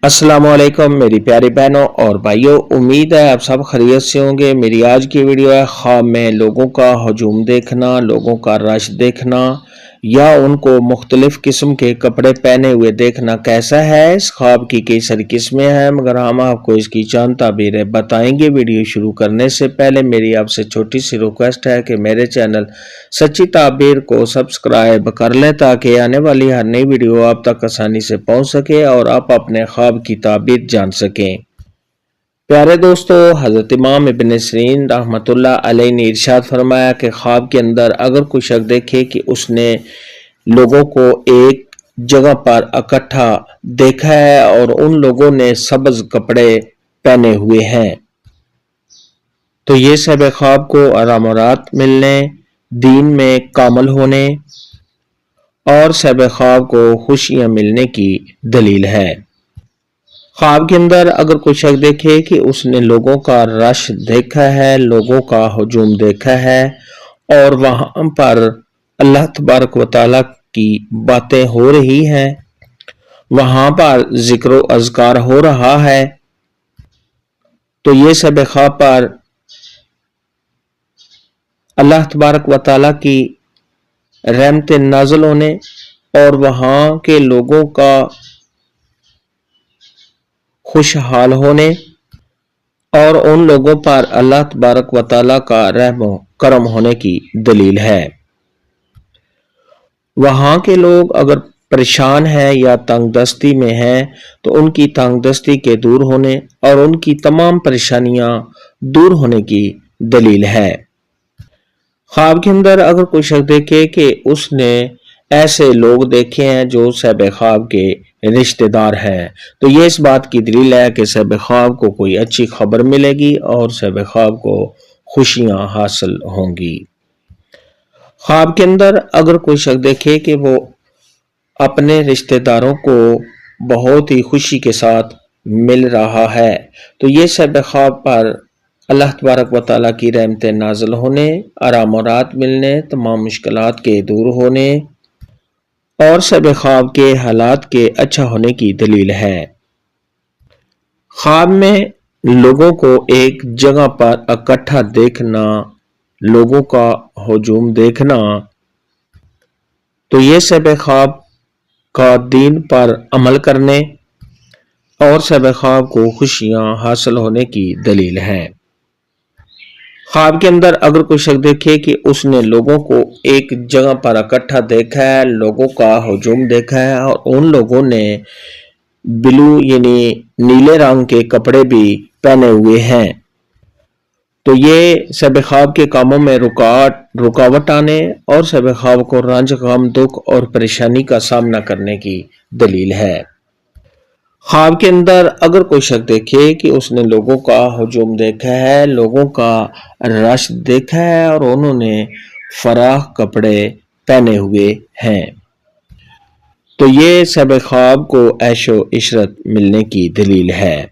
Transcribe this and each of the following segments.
السلام علیکم میری پیاری بہنوں اور بھائیوں، امید ہے آپ سب خیریت سے ہوں گے۔ میری آج کی ویڈیو ہے خواب میں لوگوں کا ہجوم دیکھنا، لوگوں کا رش دیکھنا یا ان کو مختلف قسم کے کپڑے پہنے ہوئے دیکھنا کیسا ہے۔ اس خواب کی کئی ساری قسمیں ہیں مگر ہم آپ کو اس کی چند تعبیریں بتائیں گے۔ ویڈیو شروع کرنے سے پہلے میری آپ سے چھوٹی سی ریکویسٹ ہے کہ میرے چینل سچی تعبیر کو سبسکرائب کر لیں تاکہ آنے والی ہر نئی ویڈیو آپ تک آسانی سے پہنچ سکے اور آپ اپنے خواب کی تعبیر جان سکیں۔ پیارے دوستو، حضرت امام ابن سیرین رحمت اللہ علیہ نے ارشاد فرمایا کہ خواب کے اندر اگر کوئی شخص دیکھے کہ اس نے لوگوں کو ایک جگہ پر اکٹھا دیکھا ہے اور ان لوگوں نے سبز کپڑے پہنے ہوئے ہیں تو یہ صاحب خواب کو آرام و راحت ملنے، دین میں کامل ہونے اور صاحب خواب کو خوشیاں ملنے کی دلیل ہے۔ خواب کے اندر اگر کوئی شخص دیکھے کہ اس نے لوگوں کا رش دیکھا ہے، لوگوں کا ہجوم دیکھا ہے اور وہاں پر اللہ تبارک و تعالیٰ کی باتیں ہو رہی ہیں، وہاں پر ذکر و اذکار ہو رہا ہے، تو یہ سب خواب پر اللہ تبارک و تعالیٰ کی رحمت نازل ہونے اور وہاں کے لوگوں کا خوشحال ہونے اور ان لوگوں پر اللہ تبارک و تعالیٰ کا رحم و کرم ہونے کی دلیل ہے۔ وہاں کے لوگ اگر پریشان ہیں یا تنگ دستی میں ہیں تو ان کی تنگ دستی کے دور ہونے اور ان کی تمام پریشانیاں دور ہونے کی دلیل ہے۔ خواب کے اندر اگر کوئی شخص دیکھے کہ اس نے ایسے لوگ دیکھے ہیں جو صاحب خواب کے رشتہ دار ہیں تو یہ اس بات کی دلیل ہے کہ صاحب خواب کو کوئی اچھی خبر ملے گی اور صاحب خواب کو خوشیاں حاصل ہوں گی۔ خواب کے اندر اگر کوئی شخص دیکھے کہ وہ اپنے رشتہ داروں کو بہت ہی خوشی کے ساتھ مل رہا ہے تو یہ صاحب خواب پر اللہ تبارک و تعالیٰ کی رحمت نازل ہونے، آرام و راحت ملنے، تمام مشکلات کے دور ہونے اور صاحب خواب کے حالات کے اچھا ہونے کی دلیل ہے۔ خواب میں لوگوں کو ایک جگہ پر اکٹھا دیکھنا، لوگوں کا ہجوم دیکھنا تو یہ صاحب خواب کا دین پر عمل کرنے اور صاحب خواب کو خوشیاں حاصل ہونے کی دلیل ہے۔ خواب کے اندر اگر کوئی شخص دیکھے کہ اس نے لوگوں کو ایک جگہ پر اکٹھا دیکھا ہے، لوگوں کا ہجوم دیکھا ہے اور ان لوگوں نے بلو یعنی نیلے رنگ کے کپڑے بھی پہنے ہوئے ہیں تو یہ صاحب خواب کے کاموں میں رکاوٹ آنے اور صاحب خواب کو رنج، غم، دکھ اور پریشانی کا سامنا کرنے کی دلیل ہے۔ خواب کے اندر اگر کوئی شخص دیکھے کہ اس نے لوگوں کا ہجوم دیکھا ہے، لوگوں کا رش دیکھا ہے اور انہوں نے فراخ کپڑے پہنے ہوئے ہیں تو یہ صاحب خواب کو عیش و عشرت ملنے کی دلیل ہے۔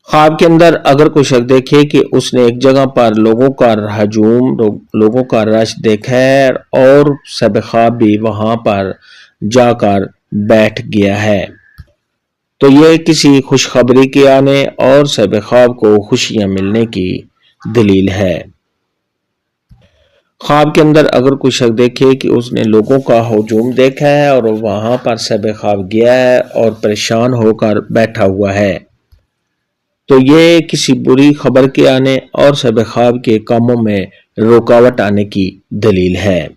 خواب کے اندر اگر کوئی شخص دیکھے کہ اس نے ایک جگہ پر لوگوں کا ہجوم، لوگوں کا رش دیکھا ہے اور صاحب خواب بھی وہاں پر جا کر بیٹھ گیا ہے تو یہ کسی خوشخبری کے آنے اور صاحب خواب کو خوشیاں ملنے کی دلیل ہے۔ خواب کے اندر اگر کوئی شخص دیکھے کہ اس نے لوگوں کا ہجوم دیکھا ہے اور وہاں پر صاحب خواب گیا ہے اور پریشان ہو کر بیٹھا ہوا ہے تو یہ کسی بری خبر کے آنے اور صاحب خواب کے کاموں میں رکاوٹ آنے کی دلیل ہے۔